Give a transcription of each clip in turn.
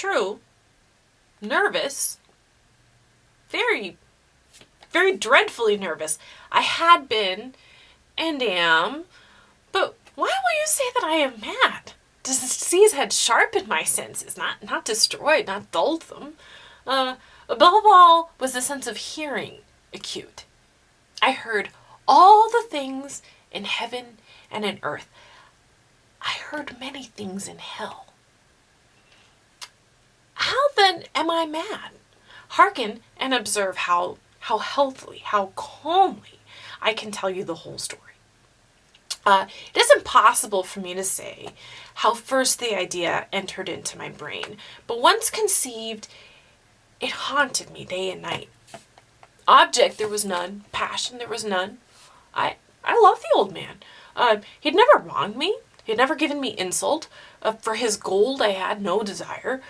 true, nervous, very, very dreadfully nervous. I had been and am, but why will you say that I am mad? Disease had sharpened my senses, not destroyed, not dulled them. Above all was the sense of hearing acute. I heard all the things in heaven and in earth. I heard many things in hell. How then am I mad? Hearken and observe how healthily, how calmly I can tell you the whole story. It is impossible for me to say how first the idea entered into my brain, but once conceived, it haunted me day and night. Object there was none, passion there was none. I loved the old man. He'd never wronged me. He'd never given me insult. For his gold I had no desire.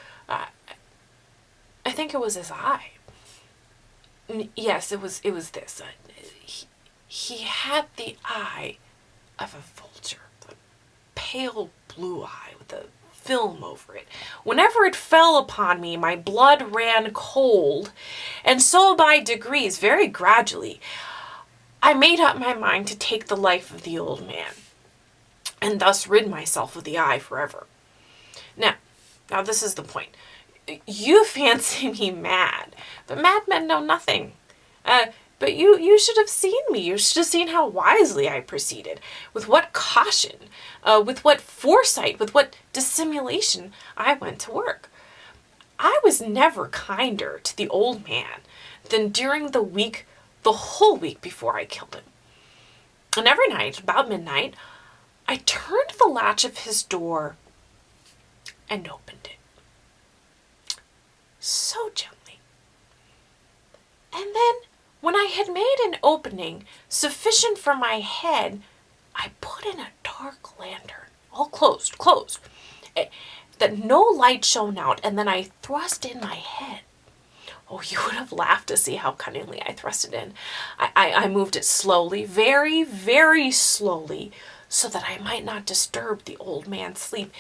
I think it was his eye. Yes, it was this. He had the eye of a vulture, the pale blue eye with a film over it. Whenever it fell upon me, my blood ran cold, and so by degrees, very gradually, I made up my mind to take the life of the old man, and thus rid myself of the eye forever. Now this is the point. You fancy me mad, but madmen know nothing. But you should have seen me. You should have seen how wisely I proceeded, with what caution, with what foresight, with what dissimulation I went to work. I was never kinder to the old man than during the whole week before I killed him. And every night, about midnight, I turned the latch of his door and opened it. So gently. And then, when I had made an opening sufficient for my head, I put in a dark lantern, all closed, that no light shone out, and then I thrust in my head. Oh, you would have laughed to see how cunningly I thrust it in. I moved it slowly, very, very slowly, so that I might not disturb the old man's sleep.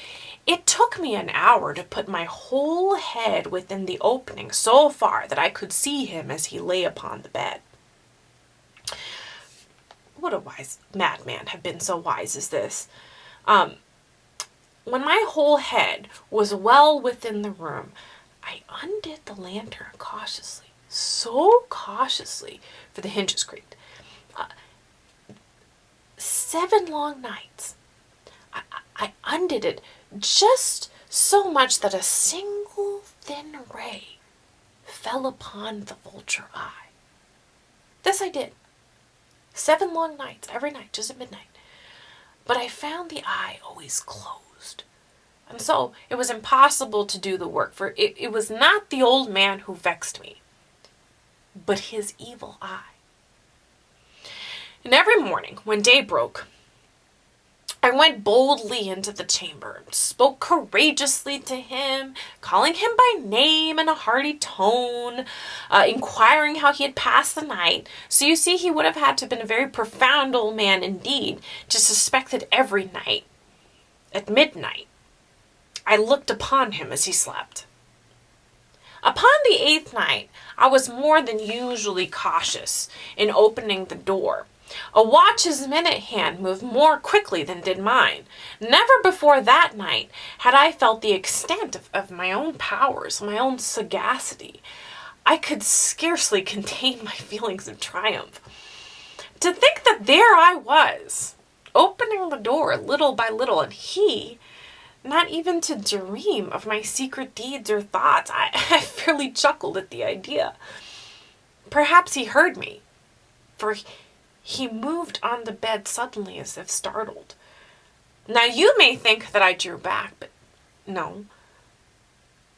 It took me an hour to put my whole head within the opening so far that I could see him as he lay upon the bed. Would a wise madman have been so wise as this? When my whole head was well within the room, I undid the lantern cautiously, so cautiously, for the hinges creaked. 7 long nights. I undid it just so much that a single thin ray fell upon the vulture eye. This I did. 7 long nights, every night, just at midnight. But I found the eye always closed. And so it was impossible to do the work, for it was not the old man who vexed me, but his evil eye. And every morning, when day broke, I went boldly into the chamber and spoke courageously to him, calling him by name in a hearty tone, inquiring how he had passed the night. So you see, he would have had to have been a very profound old man indeed to suspect that every night, at midnight, I looked upon him as he slept. Upon the 8th night, I was more than usually cautious in opening the door. A watch's minute hand moved more quickly than did mine. Never before that night had I felt the extent of my own powers, my own sagacity. I could scarcely contain my feelings of triumph. To think that there I was, opening the door little by little, and he, not even to dream of my secret deeds or thoughts. I fairly chuckled at the idea. Perhaps he heard me, for he moved on the bed suddenly as if startled. Now you may think that I drew back, but no.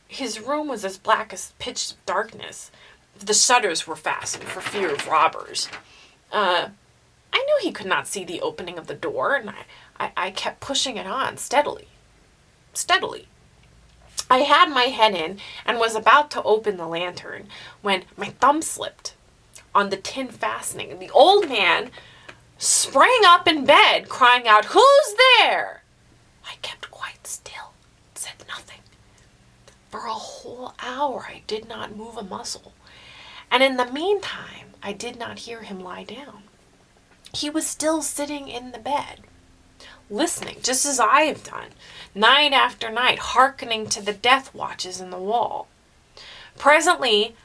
His room was as black as pitch darkness. The shutters were fastened for fear of robbers. I knew he could not see the opening of the door, and I kept pushing it on steadily. I had my head in and was about to open the lantern when my thumb slipped on the tin fastening, and the old man sprang up in bed, crying out, "Who's there?" I kept quite still, said nothing. For a whole hour I did not move a muscle. And in the meantime, I did not hear him lie down. He was still sitting in the bed, listening, just as I have done, night after night, hearkening to the death watches in the wall. Presently,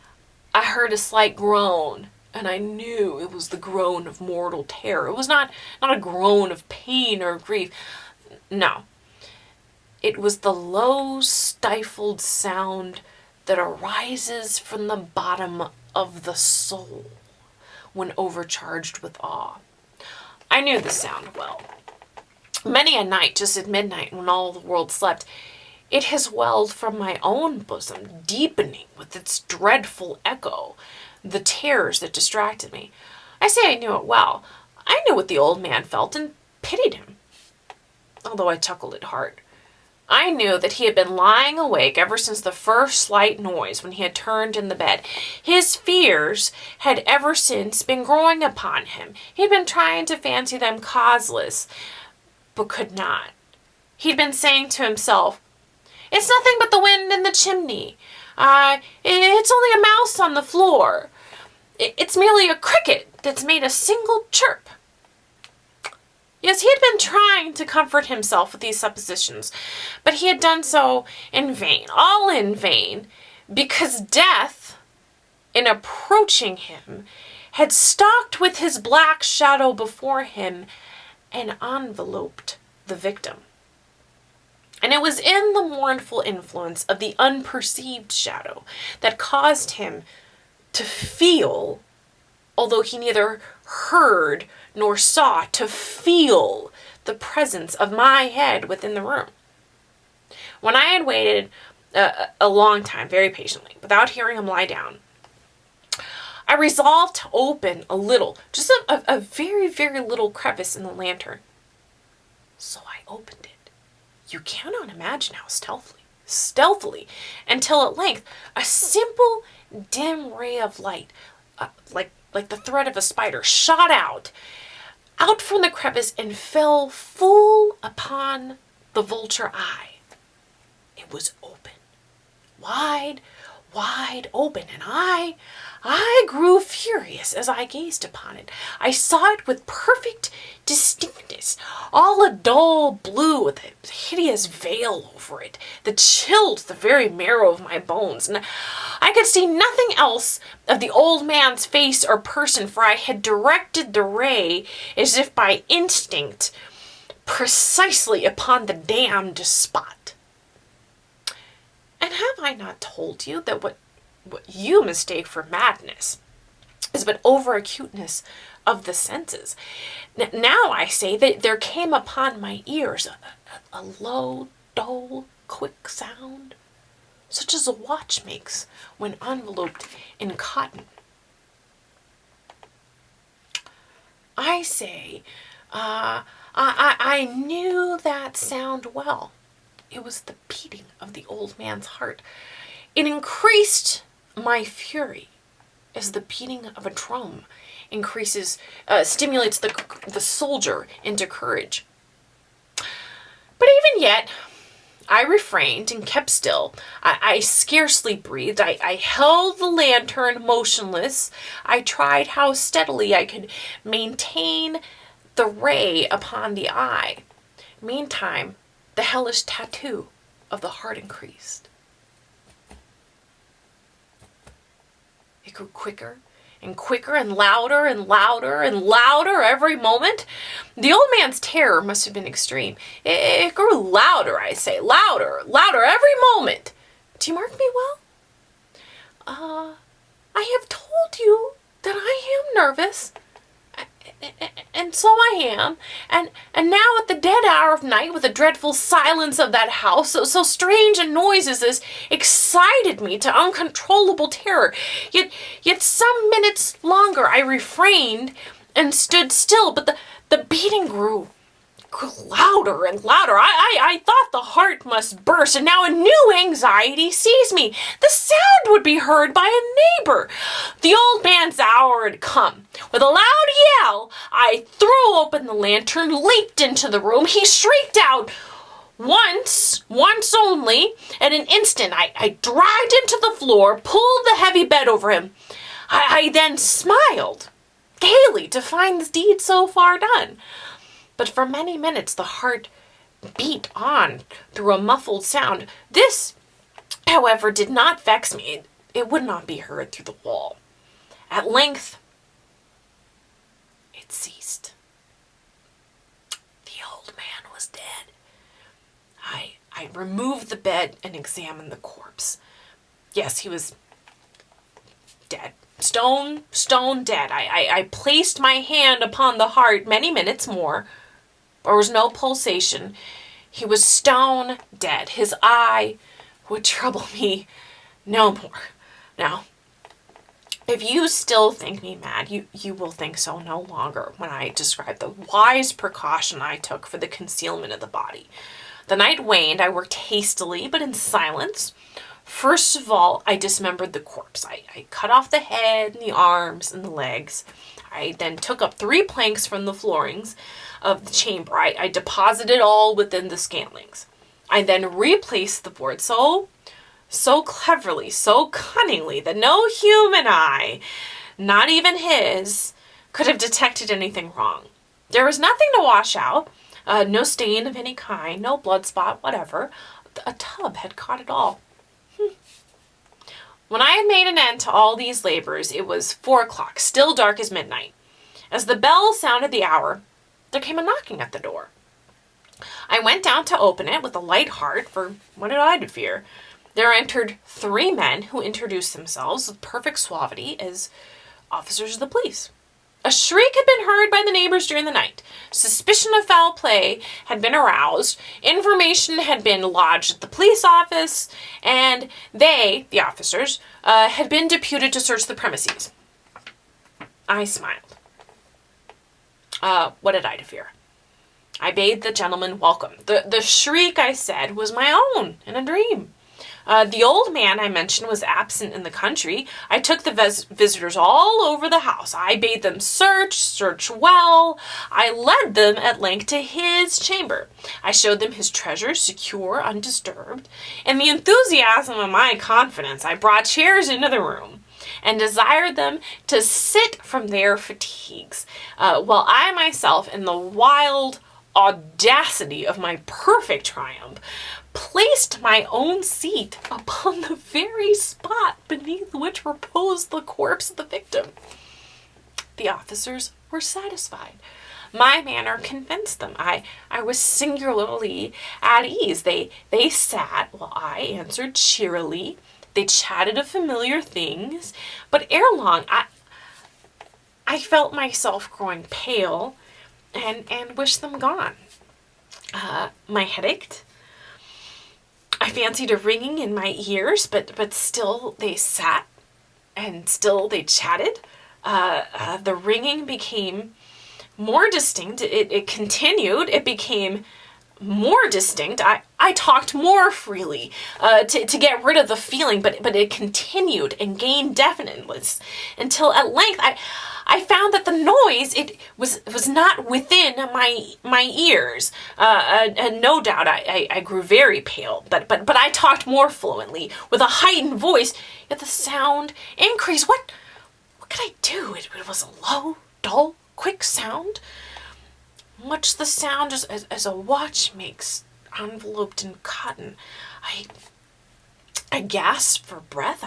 I heard a slight groan, and I knew it was the groan of mortal terror. It was not a groan of pain or grief. No. It was the low, stifled sound that arises from the bottom of the soul when overcharged with awe. I knew the sound well. Many a night, just at midnight, when all the world slept, it has welled from my own bosom, deepening with its dreadful echo the terrors that distracted me. I say I knew it well. I knew what the old man felt and pitied him, although I chuckled at heart. I knew that he had been lying awake ever since the first slight noise when he had turned in the bed. His fears had ever since been growing upon him. He had been trying to fancy them causeless, but could not. He'd been saying to himself, "It's nothing but the wind in the chimney. It's only a mouse on the floor. It's merely a cricket that's made a single chirp." Yes, he had been trying to comfort himself with these suppositions, but he had done so in vain, all in vain, because death, in approaching him, had stalked with his black shadow before him and enveloped the victim. And it was in the mournful influence of the unperceived shadow that caused him to feel, although he neither heard nor saw, to feel the presence of my head within the room. When I had waited a long time, very patiently, without hearing him lie down, I resolved to open a little, just a very, very little crevice in the lantern. So I opened it. You cannot imagine how stealthily, until at length a simple, dim ray of light, like the thread of a spider, shot out from the crevice and fell full upon the vulture eye. It was open, wide open, and I grew furious as I gazed upon it. I saw it with perfect distinctness, all a dull blue with a hideous veil over it that chilled the very marrow of my bones, and I could see nothing else of the old man's face or person, for I had directed the ray as if by instinct precisely upon the damned spot. And have I not told you that what you mistake for madness is but over-acuteness of the senses? Now I say that there came upon my ears a low, dull, quick sound, such as a watch makes when enveloped in cotton. I say, I knew that sound well. It was the beating of the old man's heart. It increased my fury as the beating of a drum stimulates the soldier into courage. But even yet, I refrained and kept still. I scarcely breathed. I held the lantern motionless. I tried how steadily I could maintain the ray upon the eye. Meantime, the hellish tattoo of the heart increased. It grew quicker and quicker and louder and louder and louder every moment. The old man's terror must have been extreme. It grew louder, I say, louder every moment. Do you mark me well? I have told you that I am nervous. And so I am, and now at the dead hour of night, with the dreadful silence of that house, so strange a noise as this excited me to uncontrollable terror. Yet some minutes longer I refrained and stood still, but the beating grew louder and louder. I thought the heart must burst, and now a new anxiety seized me. The sound would be heard by a neighbor. The old man's hour had come. With a loud yell, I threw open the lantern, leaped into the room. He shrieked out, Once only, in an instant, I dragged him to the floor, pulled the heavy bed over him. I then smiled gaily to find this deed so far done. But for many minutes the heart beat on through a muffled sound. This, however, did not vex me. It would not be heard through the wall. At length, it ceased. The old man was dead. I removed the bed and examined the corpse. Yes, he was dead. Stone dead. I placed my hand upon the heart many minutes more. There was no pulsation. He was stone dead. His eye would trouble me no more. Now, if you still think me mad, you will think so no longer when I describe the wise precaution I took for the concealment of the body. The night waned. I worked hastily, but in silence. First of all, I dismembered the corpse. I cut off the head and the arms and the legs. I then took up 3 planks from the floorings of the chamber. I deposited all within the scantlings. I then replaced the board so cleverly, so cunningly, that no human eye, not even his, could have detected anything wrong. There was nothing to wash out, no stain of any kind, no blood spot, whatever. A tub had caught it all. When I had made an end to all these labors, it was 4 o'clock, still dark as midnight. As the bell sounded the hour, there came a knocking at the door. I went down to open it with a light heart, for what had I to fear? There entered 3 men who introduced themselves with perfect suavity as officers of the police. A shriek had been heard by the neighbors during the night. Suspicion of foul play had been aroused. Information had been lodged at the police office, and they, the officers, had been deputed to search the premises. I smiled. What had I to fear? I bade the gentleman welcome. The shriek, I said, was my own in a dream. The old man I mentioned was absent in the country. I took the visitors all over the house. I bade them search well. I led them at length to his chamber. I showed them his treasures, secure, undisturbed. In the enthusiasm of my confidence, I brought chairs into the room and desired them to sit from their fatigues, while I myself, in the wild audacity of my perfect triumph, placed my own seat upon the very spot beneath which reposed the corpse of the victim. The officers were satisfied. My manner convinced them. I was singularly at ease. They sat while I answered cheerily. They chatted of familiar things, but ere long I felt myself growing pale and wished them gone. My head ached. I fancied a ringing in my ears, but still they sat, and still they chatted. The ringing became more distinct. It continued. It became more distinct. I talked more freely to get rid of the feeling, but it continued and gained definiteness until at length I found that the noise, it was not within my ears. No doubt I grew very pale, but I talked more fluently with a heightened voice, yet the sound increased. What could I do? It was a low, dull, quick sound, much the sound as a watch makes enveloped in cotton. I gasped for breath.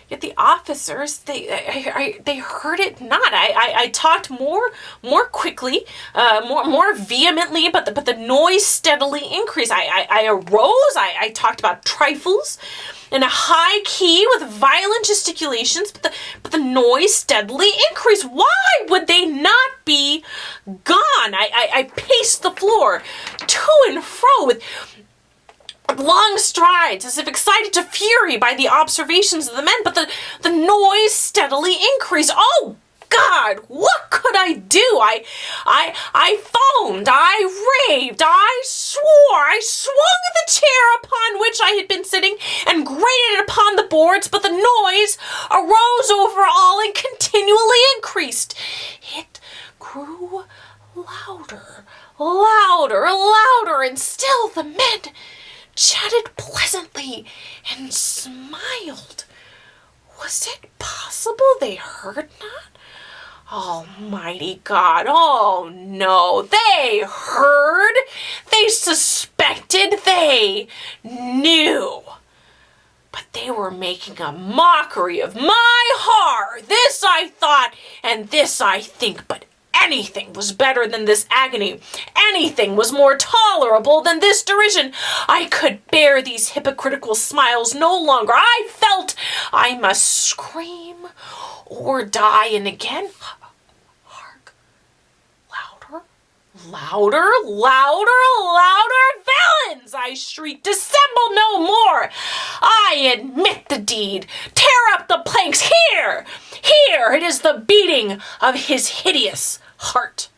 Yet the officers, they heard it not. I talked more quickly, more vehemently, but the noise steadily increased. I arose. I talked about trifles in a high key with violent gesticulations, but the noise steadily increased. Why would they not be gone? I paced the floor to and fro with long strides, as if excited to fury by the observations of the men, but the noise steadily increased. Oh, God, what could I do? I foamed, I raved, I swore, I swung the chair upon which I had been sitting and grated it upon the boards, but the noise arose over all and continually increased. It grew louder, louder, louder, and still the men chatted pleasantly and smiled. Was it possible they heard not? Almighty God, oh no, they heard, they suspected, they knew. But they were making a mockery of my horror. This I thought, and this I think, but anything was better than this agony. Anything was more tolerable than this derision. I could bear these hypocritical smiles no longer. I felt I must scream or die, and again, hark, louder, louder, louder, louder, villains, I shrieked, dissemble no more. I admit the deed. Tear up the planks. Here, it is the beating of his hideous heart.